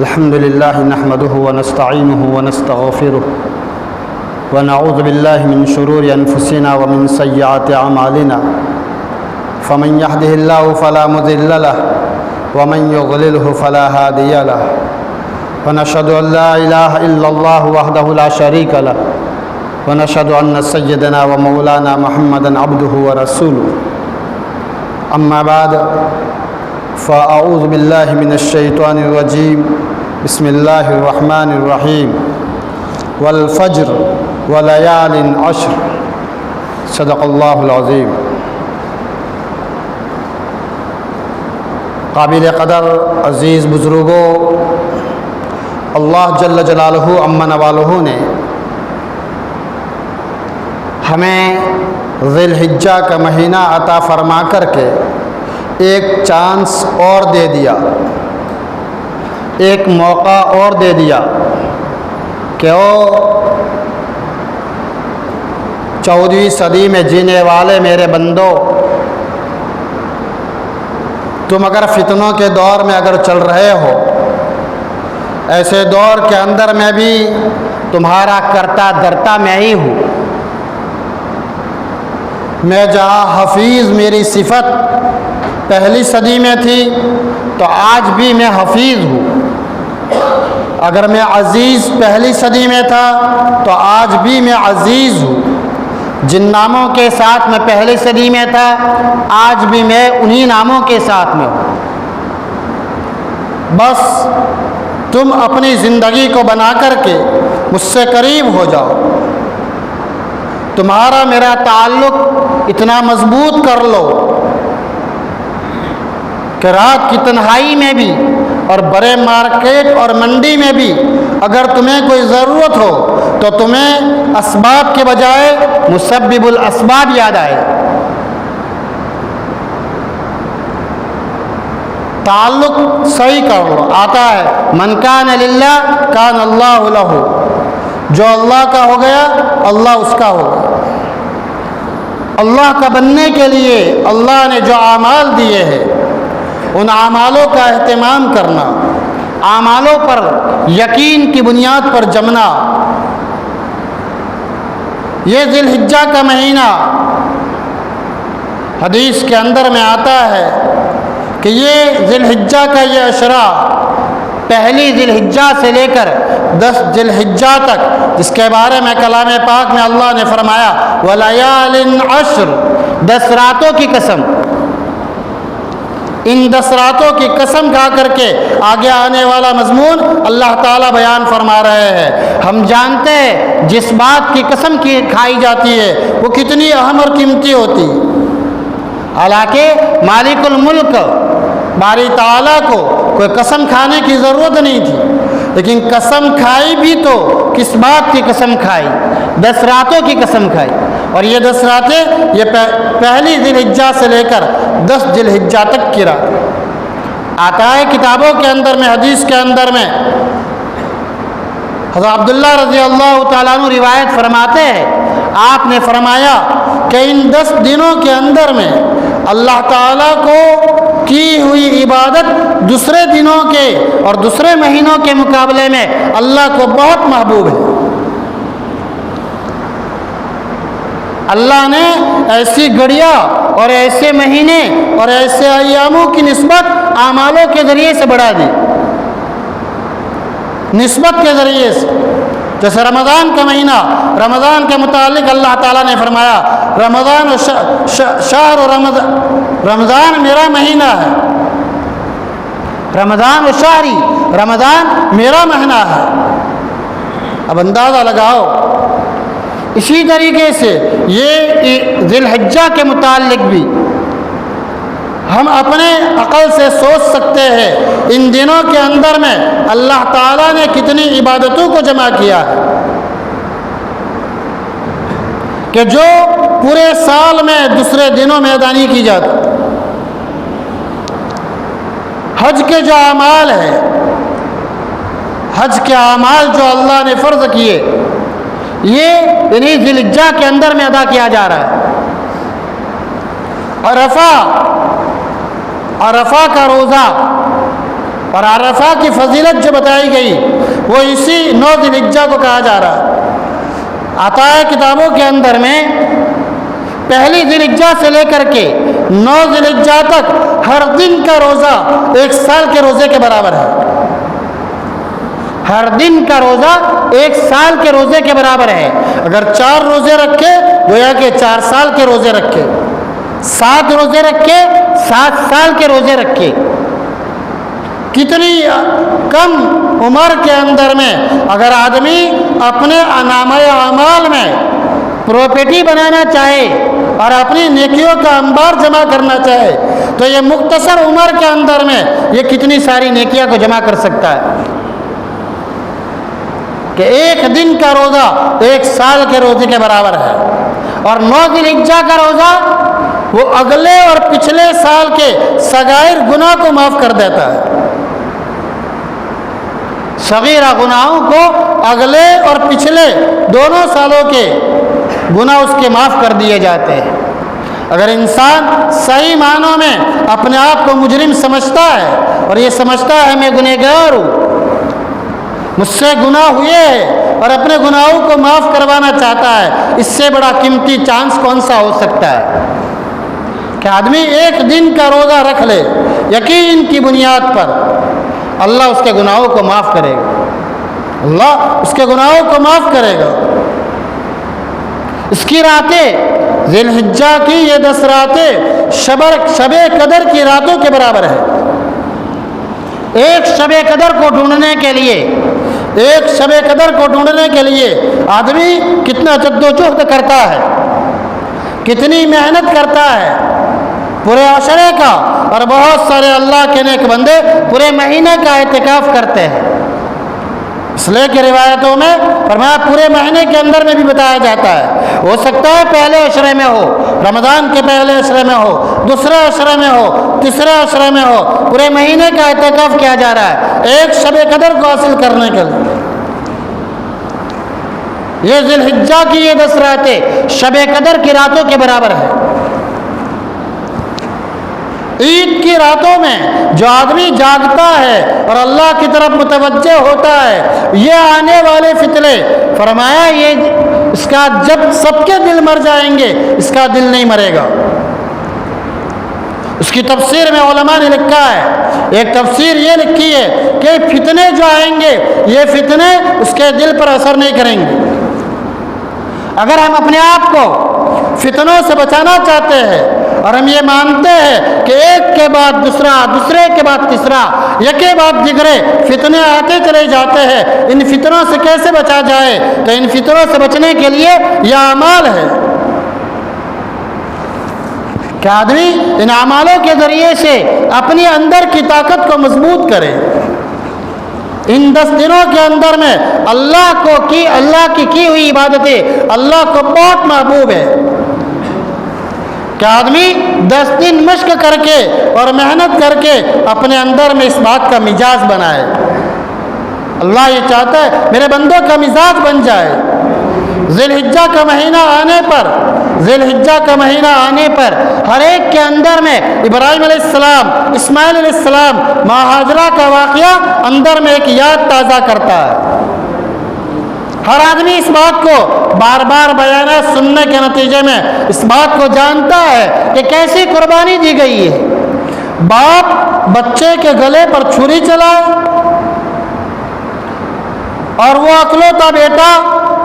الحمد لله نحمده ونستعينه ونستغفره ونعوذ بالله من شرور أنفسنا ومن سيئات أعمالنا فمن يهده الله فلا مضل له ومن يضلله فلا هادي له ونشهد أن لا إله إلا الله وحده لا شريك له ونشهد أن سيدنا ومولانا محمدا عبده ورسوله أما بعد فأعوذ بالله من الشيطان الرجيم بسم الله الرحمن الرحيم والفجر وليال عشر صدق الله العظيم۔ قابل قدر عزیز بزرگوں، اللہ جل جلالہ عما نوالہ نے ہمیں ذی الحجہ کا مہینہ عطا فرما کر کے ایک چانس اور دے دیا، ایک موقع اور دے دیا کہ وہ 14ویں صدی میں جینے والے میرے بندو، تم اگر فتنوں کے دور میں اگر چل رہے ہو، ایسے دور کے اندر میں بھی تمہارا کرتا درتا میں ہی ہوں۔ میں جہاں حفیظ میری صفت پہلی صدی میں تھی تو آج بھی میں حفیظ ہوں، اگر میں عزیز پہلی صدی میں تھا تو آج بھی میں عزیز ہوں، جن ناموں کے ساتھ میں پہلی صدی میں تھا آج بھی میں انہی ناموں کے ساتھ میں ہوں۔ بس تم اپنی زندگی کو بنا کر کے مجھ سے قریب ہو جاؤ، تمہارا میرا تعلق اتنا مضبوط کر لو کہ رات کی تنہائی میں بھی اور بڑے مارکیٹ اور منڈی میں بھی اگر تمہیں کوئی ضرورت ہو تو تمہیں اسباب کے بجائے مسبب الاسباب یاد آئے۔ تعلق صحیح کر لو، آتا ہے من کان للہ کان اللہ لہ، جو اللہ کا ہو گیا اللہ اس کا ہو گیا۔ اللہ کا بننے کے لیے اللہ نے جو اعمال دیے ہیں ان اعمالوں کا اہتمام کرنا، اعمالوں پر یقین کی بنیاد پر جمنا۔ یہ ذی الحجہ کا مہینہ حدیث کے اندر میں آتا ہے کہ یہ ذی الحجہ کا یہ عشرہ پہلی ذی الحجہ سے لے کر 10 ذی الحجہ تک، جس کے بارے میں کلام پاک میں اللہ نے فرمایا وَلَيَالٍ عَشْرٍ، 10 راتوں کی قسم، ان 10 راتوں کی قسم کھا کر کے آگے آنے والا مضمون اللہ تعالیٰ بیان فرما رہے ہیں۔ ہم جانتے ہیں جس بات کی قسم کی کھائی جاتی ہے وہ کتنی اہم اور قیمتی ہوتی ہے، حالانکہ مالک الملک باری تعالیٰ کو کوئی قسم کھانے کی ضرورت نہیں تھی، لیکن قسم کھائی بھی تو کس بات کی قسم کھائی؟ 10 راتوں کی قسم کھائی، اور یہ 10 راتیں یہ پہلی ذی الحجہ سے لے کر 10 ذی الحجہ تک کی رات۔ آتا ہے کتابوں کے اندر میں، حدیث کے اندر میں، حضرت عبداللہ رضی اللہ تعالیٰ عنہ روایت فرماتے ہیں، آپ نے فرمایا کہ ان 10 دنوں کے اندر میں اللہ تعالیٰ کو کی ہوئی عبادت دوسرے دنوں کے اور دوسرے مہینوں کے مقابلے میں اللہ کو بہت محبوب ہے۔ اللہ نے ایسی گھڑیاں اور ایسے مہینے اور ایسے ایاموں کی نسبت اعمالوں کے ذریعے سے بڑھا دی، نسبت کے ذریعے سے۔ جیسے رمضان کا مہینہ، رمضان کے متعلق اللہ تعالیٰ نے فرمایا رمضان شہر رمضان میرا مہینہ ہے، رمضان و شہری، رمضان میرا مہینہ ہے۔ اب اندازہ لگاؤ، اسی طریقے سے یہ ذی الحجہ کے متعلق بھی ہم اپنے عقل سے سوچ سکتے ہیں ان دنوں کے اندر میں اللہ تعالیٰ نے کتنی عبادتوں کو جمع کیا ہے کہ جو پورے سال میں دوسرے دنوں میں ادا نہیں کی جاتی۔ حج کے جو اعمال ہیں، حج کے اعمال جو اللہ نے فرض کیے، یہ انہی ذی الحجہ کے اندر میں ادا کیا جا رہا ہے۔ عرفہ کا روزہ اور عرفہ کی فضیلت جو بتائی گئی وہ اسی 9 ذی الحجہ کو کہا جا رہا ہے۔ آتا ہے کتابوں کے اندر میں پہلی ذی الحجہ سے لے کر کے 9 ذی الحجہ تک ہر دن کا روزہ 1 سال کے روزے کے برابر ہے۔ ہر دن کا روزہ 1 سال کے روزے کے برابر ہے۔ اگر 4 روزے رکھے گویا کہ 4 سال کے روزے رکھے، 7 روزے رکھے 7 سال کے روزے رکھے۔ کتنی کم عمر کے اندر میں اگر آدمی اپنے نامہ اعمال میں پراپرٹی بنانا چاہے اور اپنی نیکیوں کا انبار جمع کرنا چاہے تو یہ مختصر عمر کے اندر میں یہ کتنی ساری نیکیاں کو جمع کر سکتا ہے کہ 1 دن کا روزہ 1 سال کے روزے کے برابر ہے۔ اور 9 ذی الحجہ کا روزہ وہ اگلے اور پچھلے سال کے صغائر گناہ کو معاف کر دیتا ہے۔ صغیرہ گناہوں کو اگلے اور پچھلے دونوں سالوں کے گناہ اس کے معاف کر دیے جاتے ہیں۔ اگر انسان صحیح معنوں میں اپنے آپ کو مجرم سمجھتا ہے اور یہ سمجھتا ہے میں گنہگار ہوں، مجھ سے گناہ ہوئے ہیں اور اپنے گناہوں کو معاف کروانا چاہتا ہے، اس سے بڑا قیمتی چانس کون سا ہو سکتا ہے کہ آدمی 1 دن کا روزہ رکھ لے، یقین کی بنیاد پر اللہ اس کے گناہوں کو معاف کرے گا، اللہ اس کے گناہوں کو معاف کرے گا۔ اس کی راتیں ذی الحجہ کی یہ 10 راتیں شب قدر کی راتوں کے برابر ہے۔ ایک شب قدر کو ڈھونڈنے کے لیے، ایک شب قدر کو ڈھونڈنے کے لیے آدمی کتنا جدوجہد کرتا ہے، کتنی محنت کرتا ہے پورے عشرے کا، اور بہت سارے اللہ کے نیک بندے پورے مہینے کا اعتکاف کرتے ہیں۔ اس لیے کہ روایتوں میں فرمایا پورے مہینے کے اندر میں بھی بتایا جاتا ہے، ہو سکتا ہے پہلے عشرے میں ہو، رمضان کے پہلے عشرے میں ہو، دوسرے عشرے میں ہو، تیسرے عشرے میں ہو، پورے مہینے کا اعتکاف کیا جا رہا ہے ایک شب قدر کو حاصل کرنے کے لیے۔ یہ ذی الحجہ کی یہ 10 راتیں شب قدر کی راتوں کے برابر ہے۔ عید کی راتوں میں جو آدمی جاگتا ہے اور اللہ کی طرف متوجہ ہوتا ہے، یہ آنے والے فتنے فرمایا یہ اس کا جب سب کے دل مر جائیں گے اس کا دل نہیں مرے گا۔ اس کی تفسیر میں علماء نے لکھا ہے، ایک تفسیر یہ لکھی ہے کہ فتنے جو آئیں گے یہ فتنے اس کے دل پر اثر نہیں کریں گے۔ اگر ہم اپنے آپ کو فتنوں سے بچانا چاہتے ہیں اور ہم یہ مانتے ہیں کہ ایک کے بعد دوسرا، دوسرے کے بعد تیسرا، یکے بعد دیگرے فتنے آتے چلے جاتے ہیں، ان فتنوں سے کیسے بچا جائے؟ تو ان فتنوں سے بچنے کے لیے یہ اعمال ہے کہ آدمی ان اعمالوں کے ذریعے سے اپنے اندر کی طاقت کو مضبوط کرے۔ ان 10 دنوں کے اندر میں اللہ کی کی ہوئی عبادتیں اللہ کو بہت محبوب ہے کہ آدمی 10 دن مشق کر کے اور محنت کر کے اپنے اندر میں اس بات کا مزاج بنائے۔ اللہ یہ چاہتا ہے میرے بندوں کا مزاج بن جائے۔ ذی الحجہ کا مہینہ آنے پر ہر ایک کے اندر میں ابراہیم علیہ السلام، اسماعیل علیہ السلام، ماں ہاجرہ کا واقعہ اندر میں ایک یاد تازہ کرتا ہے۔ ہر آدمی اس بات کو بار بار بیانات سننے کے نتیجے میں اس بات کو جانتا ہے کہ کیسی قربانی دی گئی ہے۔ باپ بچے کے گلے پر چھری چلائے اور وہ اکلوتا بیٹا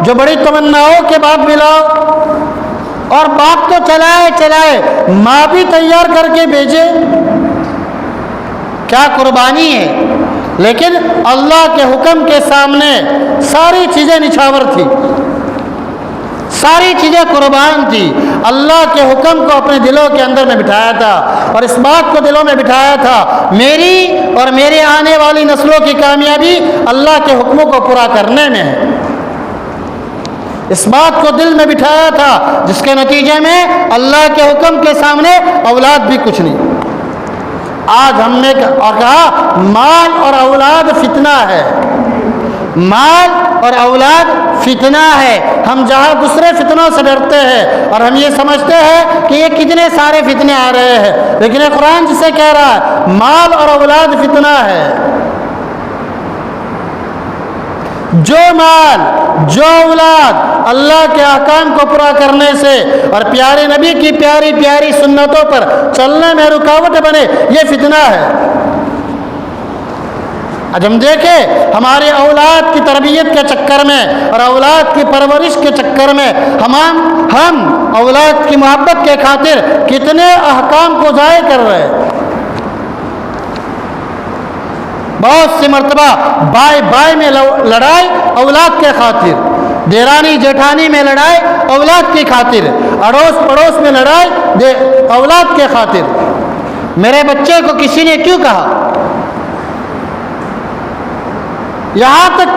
جو بڑی تمناؤں کے بعد ملا، اور باپ تو چلائے ماں بھی تیار کر کے بھیجے، کیا قربانی ہے! لیکن اللہ کے حکم کے سامنے ساری چیزیں نچھاور تھی، ساری چیزیں قربان تھی۔ اللہ کے حکم کو اپنے دلوں کے اندر میں بٹھایا تھا اور اس بات کو دلوں میں بٹھایا تھا میری اور میرے آنے والی نسلوں کی کامیابی اللہ کے حکموں کو پورا کرنے میں ہے۔ اس بات کو دل میں بٹھایا تھا جس کے نتیجے میں اللہ کے حکم کے سامنے اولاد بھی کچھ نہیں۔ آج ہم نے کہا مال اور اولاد فتنہ ہے، مال اور اولاد فتنہ ہے۔ ہم جہاں دوسرے فتنوں سے ڈرتے ہیں اور ہم یہ سمجھتے ہیں کہ یہ کتنے سارے فتنے آ رہے ہیں، لیکن قرآن جسے کہہ رہا ہے مال اور اولاد فتنہ ہے۔ جو مال، جو اولاد اللہ کے احکام کو پورا کرنے سے اور پیارے نبی کی پیاری پیاری سنتوں پر چلنے میں رکاوٹ بنے، یہ فتنہ ہے۔ آج ہم دیکھیں ہماری اولاد کی تربیت کے چکر میں اور اولاد کی پرورش کے چکر میں ہم اولاد کی محبت کے خاطر کتنے احکام کو ضائع کر رہے ہیں۔ بہت سی مرتبہ بائی میں لڑائی اولاد کے خاطر، دیرانی جیٹھانی میں لڑائی اولاد کی خاطر، اڑوس پڑوس میں لڑائی اولاد کے خاطر۔ میرے بچے کو کسی نے کیوں کہا؟ یہاں تک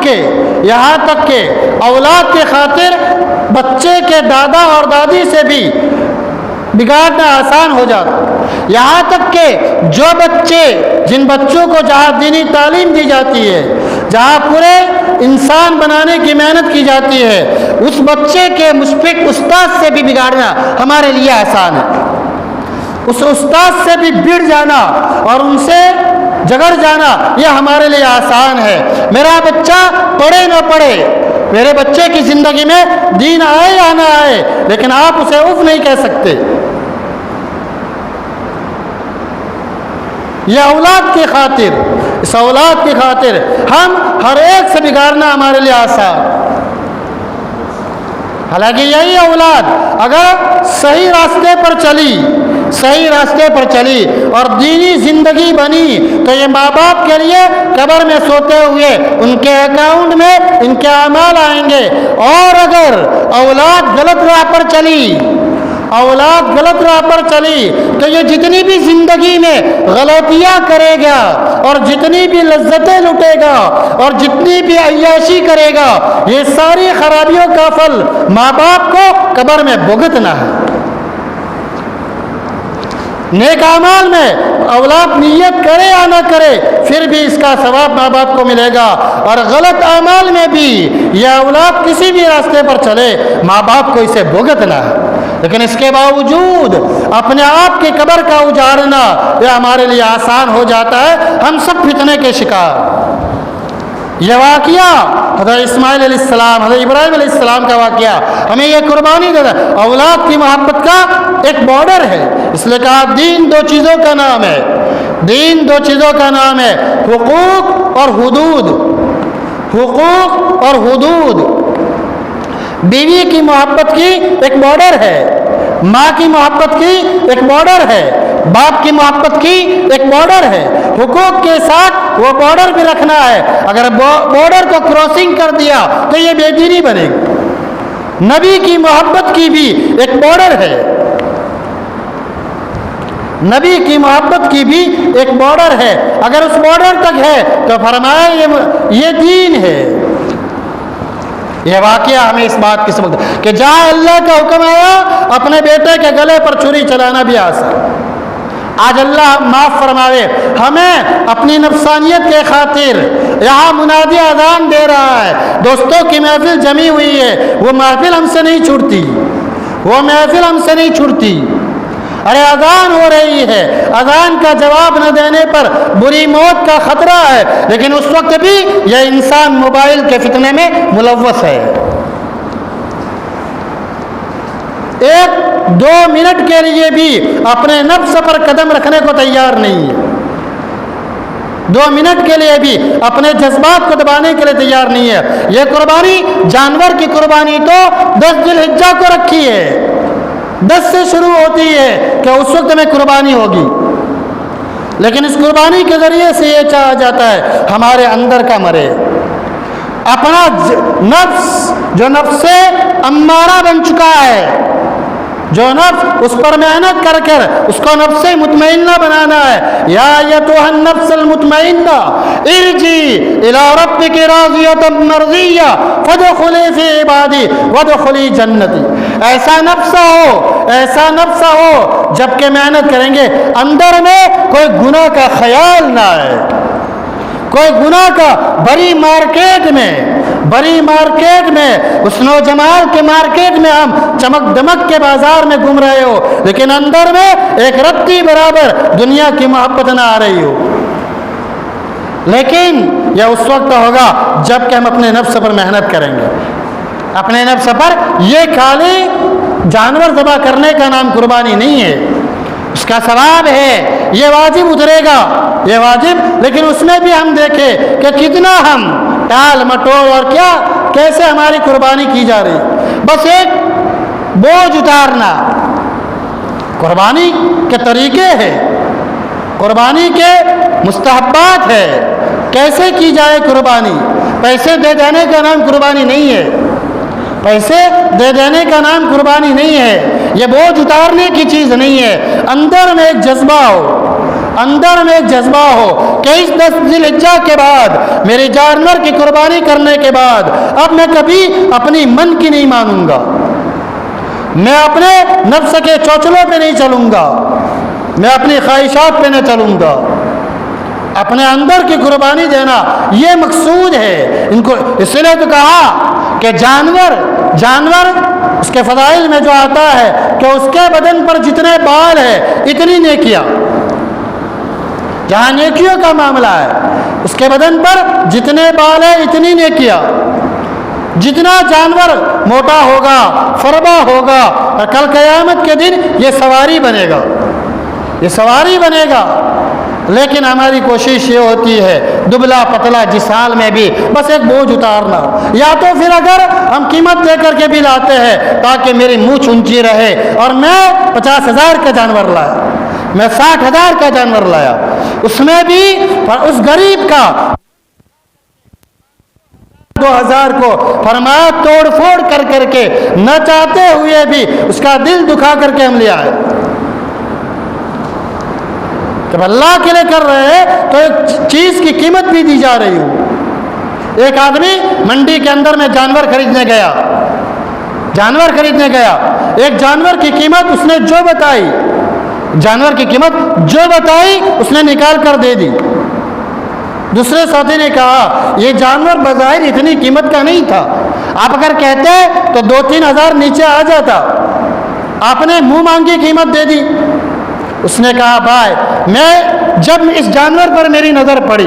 کہ اولاد کی خاطر بچے کے دادا اور دادی سے بھی بگاڑنا آسان ہو جاتا۔ یہاں تک کہ جن بچوں کو جہاں دینی تعلیم دی جاتی ہے، جہاں پورے انسان بنانے کی محنت کی جاتی ہے، اس بچے کے مشفق استاد سے بھی بگاڑنا ہمارے لیے آسان ہے۔ اس استاد سے بھی بڑھ جانا اور ان سے جگڑ جانا یہ ہمارے لیے آسان ہے۔ میرا بچہ پڑھے نہ پڑھے، میرے بچے کی زندگی میں دین آئے یا نہ آئے، لیکن آپ اسے اف نہیں کہہ سکتے۔ یہ اولاد کی خاطر، اس اولاد کی خاطر ہم ہر ایک سے بگاڑنا ہمارے لیے آسان۔ حالانکہ یہی اولاد اگر صحیح راستے پر چلی اور دینی زندگی بنی تو یہ ماں باپ کے لیے قبر میں سوتے ہوئے ان کے اکاؤنٹ میں ان کے اعمال آئیں گے۔ اور اگر اولاد غلط راہ پر چلی تو یہ جتنی بھی زندگی میں غلطیاں کرے گا اور جتنی بھی لذتیں لٹے گا اور جتنی بھی عیاشی کرے گا، یہ ساری خرابیوں کا پھل ماں باپ کو قبر میں بھگتنا ہے۔ نیک اعمال میں اولاد نیت کرے یا نہ کرے پھر بھی اس کا ثواب ماں باپ کو ملے گا، اور غلط اعمال میں بھی یہ اولاد کسی بھی راستے پر چلے ماں باپ کو اسے بھگتنا ہے۔ لیکن اس کے باوجود اپنے آپ کی قبر کا اجاڑنا یہ ہمارے لیے آسان ہو جاتا ہے، ہم سب فتنے کے شکار۔ یہ واقعہ حضرت اسماعیل علیہ السلام، حضرت ابراہیم علیہ السلام کا واقعہ ہمیں یہ قربانی دیتا ہے۔ اولاد کی محبت کا ایک بارڈر ہے، اس لیے کہا دین دو چیزوں کا نام ہے، دین دو چیزوں کا نام ہے، حقوق اور حدود۔ حقوق اور حدود۔ بیوی کی محبت کی ایک بارڈر ہے، ماں کی محبت کی ایک بارڈر ہے، باپ کی محبت کی ایک بارڈر ہے۔ حقوق کے ساتھ وہ بارڈر بھی رکھنا ہے، اگر بارڈر کو کراسنگ کر دیا تو یہ بے دینی بنے گی۔ نبی کی محبت کی بھی ایک بارڈر ہے، نبی کی محبت کی بھی ایک بارڈر ہے، اگر اس بارڈر تک ہے تو فرمایا یہ دین ہے۔ یہ واقعہ ہمیں اس بات کی سبق کہ جہاں اللہ کا حکم آیا اپنے بیٹے کے گلے پر چھری چلانا بھی آسان۔ آج اللہ معاف فرماوے، ہمیں اپنی نفسانیت کے خاطر یہاں منادی اذان دے رہا ہے، دوستوں کی محفل جمی ہوئی ہے، وہ محفل ہم سے نہیں چھوٹتی، ارے اذان ہو رہی ہے، اذان کا جواب نہ دینے پر بری موت کا خطرہ ہے، لیکن اس وقت بھی یہ انسان موبائل کے فتنے میں ملوث ہے۔ 1-2 منٹ کے لیے بھی اپنے نفس پر قدم رکھنے کو تیار نہیں ہے، 2 منٹ کے لیے بھی اپنے جذبات کو دبانے کے لیے تیار نہیں ہے۔ یہ قربانی، جانور کی قربانی تو 10 ذی الحجہ کو رکھی ہے، 10 سے شروع ہوتی ہے کہ اس وقت میں قربانی ہوگی، لیکن اس قربانی کے ذریعے سے یہ چاہا جاتا ہے ہمارے اندر کا مرے، اپنا نفس جو نفس امارہ بن چکا ہے، جو نفس اس پر محنت کر کر اس کو نفس مطمئنہ بنانا ہے۔ یا ایتھا النفس المطمئنہ ارجعی الی ربک راضیۃ مرضیہ فادخلی فی عبادی وادخلی جنتی۔ ایسا نفس ہو جب کہ محنت کریں گے اندر میں کوئی گناہ کا خیال نہ آئے، کوئی گناہ کا بڑی مارکیٹ میں حسن و جمال کے مارکیٹ میں ہم چمک دمک کے بازار میں گھوم رہے ہو، لیکن اندر میں ایک رتی برابر دنیا کی محبت نہ آ رہی ہو، لیکن یہ اس وقت ہوگا جب کہ ہم اپنے نفس پر محنت کریں گے. اپنے نفس پر یہ خالی جانور ذبح کرنے کا نام قربانی نہیں ہے، اس کا ثواب ہے، یہ واجب اترے گا، یہ واجب. لیکن اس میں بھی ہم دیکھیں کہ کتنا ہم ٹال مٹول اور کیا کیسے ہماری قربانی کی جا رہی ہے. بس ایک بوجھ اتارنا. قربانی کے طریقے ہیں، قربانی کے مستحبات ہے، کیسے کی جائے قربانی. پیسے دے دینے کا نام قربانی نہیں ہے، پیسے دے دینے کا نام قربانی نہیں ہے، یہ بوجھ اتارنے کی چیز نہیں ہے. اندر میں ایک جذبہ ہو، اندر میں ایک جذبہ ہو کہ اس 10 ذی الحجہ کے بعد میری جانور کی قربانی کرنے کے بعد اب میں کبھی اپنی من کی نہیں مانوں گا، میں اپنے نفس کے چوچلوں پہ نہیں چلوں گا، میں اپنی خواہشات پہ نہ چلوں گا. اپنے اندر کی قربانی دینا یہ مقصود ہے. ان کو اس لیے تو کہا کہ جانور اس کے فضائل میں جو آتا ہے کہ اس کے بدن پر جتنے بال ہیں اتنی نیکیاں. جہاں نیکیوں کا معاملہ ہے اس کے بدن پر جتنے بال ہیں اتنی نیکیاں. جتنا جانور موٹا ہوگا، فربا ہوگا، اور کل قیامت کے دن یہ سواری بنے گا، یہ سواری بنے گا. لیکن ہماری کوشش یہ ہوتی ہے دبلا پتلا جس حال میں بھی بس ایک بوجھ اتارنا، یا تو پھر اگر ہم قیمت دے کر کے بھی لاتے ہیں تاکہ میری مونچھ اونچی رہے اور میں 50,000 کا جانور لایا، میں 60,000 کا جانور لایا، اس میں بھی اس غریب کا 2,000 کو فرمایا توڑ پھوڑ کر کر کے نہ چاہتے ہوئے بھی اس کا دل دکھا کر کے ہم لے آئے. جب اللہ کے لیے کر رہے ہیں تو ایک چیز کی قیمت بھی دی جا رہی ہو. ایک آدمی منڈی کے اندر میں جانور خریدنے گیا، جانور خریدنے گیا، ایک جانور کی قیمت اس نے جو بتائی، جانور کی قیمت جو بتائی اس نے نکال کر دے دی. دوسرے ساتھی نے کہا یہ جانور بظاہر اتنی قیمت کا نہیں تھا، آپ اگر کہتے تو 2-3 ہزار نیچے آ جاتا، آپ نے منہ مانگی قیمت دے دی. اس نے کہا بھائی میں جب اس جانور پر میری نظر پڑی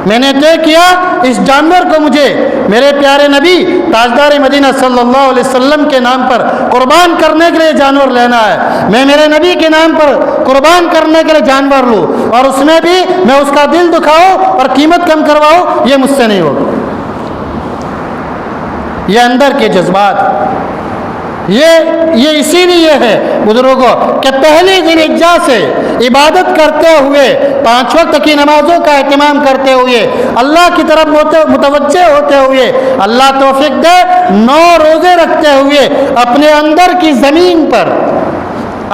میں نے طے کیا اس جانور کو مجھے میرے پیارے نبی تاجدار مدینہ صلی اللہ علیہ وسلم کے نام پر قربان کرنے کے لیے جانور لینا ہے. میں میرے نبی کے نام پر قربان کرنے کے لیے جانور لوں اور اس میں بھی میں اس کا دل دکھاؤں اور قیمت کم کرواؤں، یہ مجھ سے نہیں ہوگا. یہ اندر کے جذبات، یہ اسی لیے ہے بزرگوں کہ پہلی ذی الحجہ سے عبادت کرتے ہوئے 5 وقت کی نمازوں کا اہتمام کرتے ہوئے اللہ کی طرف متوجہ ہوتے ہوئے اللہ توفیق دے 9 روزے رکھتے ہوئے اپنے اندر کی زمین پر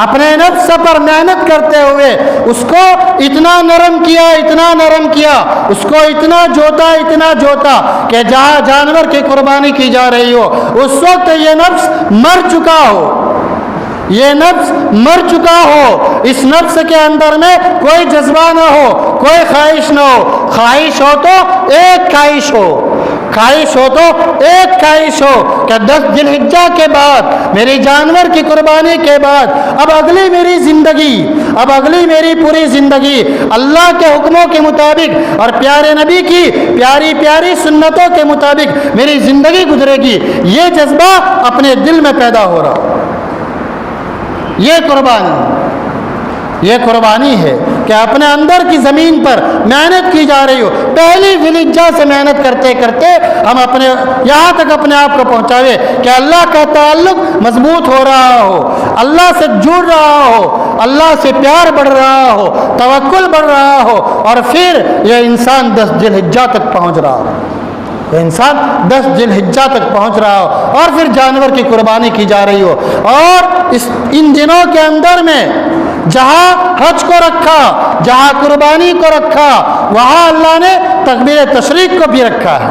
اپنے نفس پر محنت کرتے ہوئے اس کو اتنا نرم کیا، اتنا نرم کیا، اس کو اتنا جوتا کہ جہاں جانور کی قربانی کی جا رہی ہو اس وقت یہ نفس مر چکا ہو، یہ نفس مر چکا ہو. اس نفس کے اندر میں کوئی جذبہ نہ ہو، کوئی خواہش نہ ہو. خواہش ہو تو ایک خواہش ہو، خواہش ہو تو ایک خواہش ہو کہ 10 ذی الحجہ کے بعد میری جانور کی قربانی کے بعد اب اگلی میری زندگی، اب اگلی میری پوری زندگی اللہ کے حکموں کے مطابق اور پیارے نبی کی پیاری پیاری سنتوں کے مطابق میری زندگی گزرے گی. یہ جذبہ اپنے دل میں پیدا ہو رہا. یہ قربانی ہے کہ اپنے اندر کی زمین پر محنت کی جا رہی ہو. پہلی ذی الحجہ سے محنت کرتے کرتے ہم اپنے یہاں تک اپنے آپ کو پہنچاوے کہ اللہ کا تعلق مضبوط ہو رہا ہو، اللہ سے جڑ رہا ہو، اللہ سے پیار بڑھ رہا ہو، توکل بڑھ رہا ہو، اور پھر یہ انسان 10 ذی الحجہ تک پہنچ رہا ہو. انسان 10 ذی الحجہ تک پہنچ رہا ہو اور پھر جانور کی قربانی کی جا رہی ہو. اور ان دنوں کے اندر میں جہاں حج کو رکھا، جہاں قربانی کو رکھا، وہاں اللہ نے تکبیر تشریق کو بھی رکھا ہے.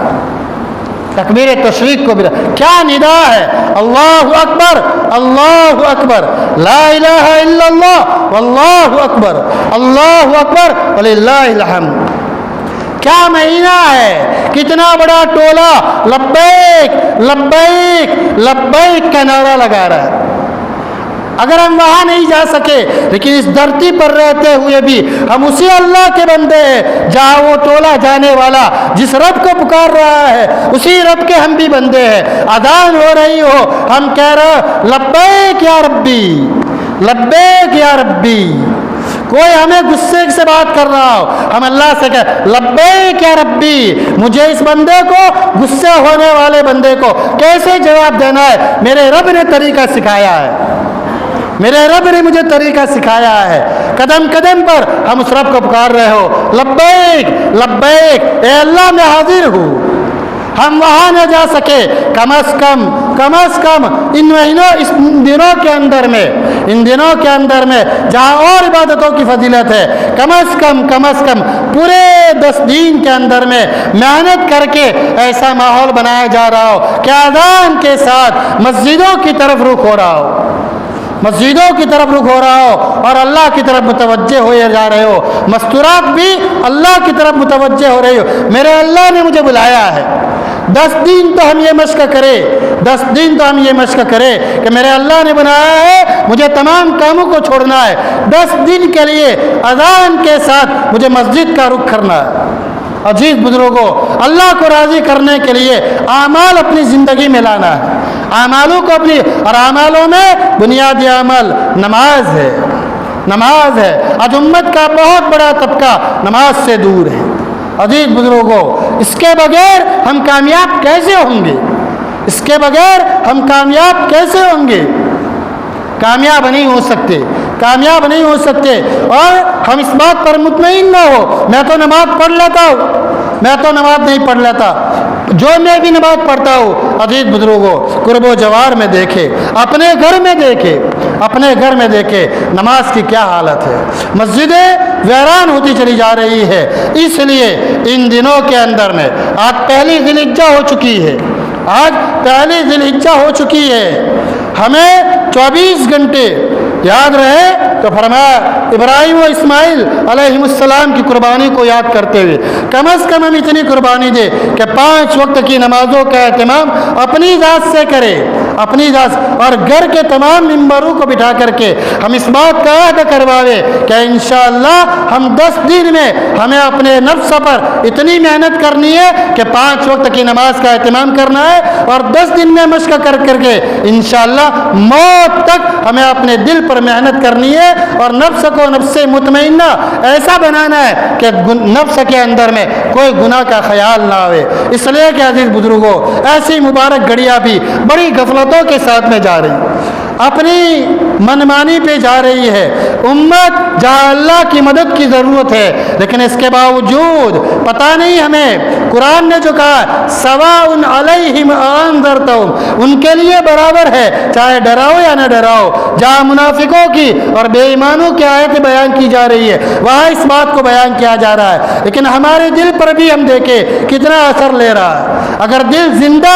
تکبیر تشریق کو بھی رکھا. کیا ندا ہے، اللہ اکبر، اللہ اکبر، لا الہ الا اللہ واللہ اکبر، اللہ اکبر وللہ الحمد. کیا مہینہ ہے، کتنا بڑا ٹولہ لبیک لبیک لبیک کا نعرہ لگا رہا ہے. اگر ہم وہاں نہیں جا سکے لیکن اس دھرتی پر رہتے ہوئے بھی ہم اسی اللہ کے بندے ہیں جہاں وہ ٹولا جانے والا جس رب کو پکار رہا ہے اسی رب کے ہم بھی بندے ہیں. اذان ہو رہی ہو ہم کہہ رہے لبیک یا ربی لبیک یا ربی. کوئی ہمیں غصے سے بات کر رہا ہو ہم اللہ سے کہہ لبیک یا ربی. مجھے اس بندے کو غصے ہونے والے بندے کو کیسے جواب دینا ہے؟ میرے رب نے طریقہ سکھایا ہے, میرے رب نے مجھے طریقہ سکھایا ہے. قدم قدم پر ہم اس رب کو پکار رہے ہو لبیک لبیک اے اللہ میں حاضر ہوں. ہم وہاں نہ جا سکے کم از کم ان دنوں کے اندر میں جہاں اور عبادتوں کی فضیلت ہے کم از کم پورے 10 دن کے اندر میں محنت کر کے ایسا ماحول بنایا جا رہا ہو کہ اذان کے ساتھ مسجدوں کی طرف رخ ہو رہا ہو اور اللہ کی طرف متوجہ ہوئے جا رہے ہو. مستورات بھی اللہ کی طرف متوجہ ہو رہی ہو. میرے اللہ نے مجھے بلایا ہے 10 دن تو ہم یہ مشق کریں کہ میرے اللہ نے بنایا ہے مجھے تمام کاموں کو چھوڑنا ہے. 10 دن کے لیے اذان کے ساتھ مجھے مسجد کا رخ کرنا ہے. عزیز بزرگوں, اللہ کو راضی کرنے کے لیے اعمال اپنی زندگی میں لانا ہے. اعمالوں کو اور اعمالوں میں بنیادی عمل نماز ہے. آج امت کا بہت بڑا طبقہ نماز سے دور ہے. عزیز بزرگوں, اس کے بغیر ہم کامیاب کیسے ہوں گے؟ کامیاب نہیں ہو سکتے. اور ہم اس بات پر مطمئن نہ ہو میں تو نماز پڑھ لیتا ہوں, میں تو نماز نہیں پڑھ لیتا. جو میں بھی نماز پڑھتا ہوں عزیز بزرگوں قرب و جوار میں دیکھے, اپنے گھر میں دیکھے نماز کی کیا حالت ہے. مسجدیں ویران ہوتی چلی جا رہی ہے. اس لیے ان دنوں کے اندر میں آج پہلی ذی الحجہ ہو چکی ہے. ہمیں 24 گھنٹے یاد رہے تو فرمایا ابراہیم و اسماعیل علیہ السلام کی قربانی کو یاد کرتے ہوئے کم از کم ہم اتنی قربانی دے کہ 5 وقت کی نمازوں کا اہتمام اپنی ذات سے کرے, اور گھر کے تمام ممبروں کو بٹھا کر کے ہم اس بات کا عہد کرواوے کہ انشاءاللہ ہم 10 دن میں ہمیں اپنے نفس پر اتنی محنت کرنی ہے کہ 5 وقت کی نماز کا اہتمام کرنا ہے, اور 10 دن میں مشق کر کے انشاءاللہ موت تک ہمیں اپنے دل پر محنت کرنی ہے اور نفس کو نفس مطمئنہ ایسا بنانا ہے کہ نفس کے اندر میں کوئی گناہ کا خیال نہ آئے. اس لیے کہ عزیز بزرگوں ایسی مبارک گھڑیاں بھی بڑی غفلتوں کے ساتھ میں جا رہی, اپنی منمانی پہ جا رہی ہے. امت جہاں اللہ کی مدد کی ضرورت ہے لیکن اس کے باوجود پتہ نہیں ہمیں قرآن نے جو کہا سواء علیہم انذرتہم, ان کے لیے برابر ہے چاہے ڈراؤ یا نہ ڈراؤ. جہاں منافقوں کی اور بے ایمانوں کی آیت بیان کی جا رہی ہے وہاں اس بات کو بیان کیا جا رہا ہے, لیکن ہمارے دل پر بھی ہم دیکھیں کتنا اثر لے رہا ہے. اگر دل زندہ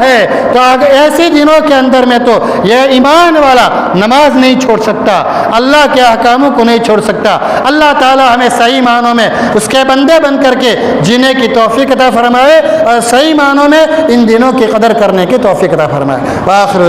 ہے تو ایسے دنوں کے اندر میں تو یہ ایمان والا نماز نہیں چھوڑ سکتا, اللہ کے احکاموں کو نہیں چھوڑ سکتا. اللہ تعالی ہمیں صحیح معنوں میں اس کے بندے بن کر کے جینے کی توفیق عطا فرمائے اور صحیح معنوں میں ان دنوں کی قدر کرنے کی توفیق عطا فرمائے. وآخر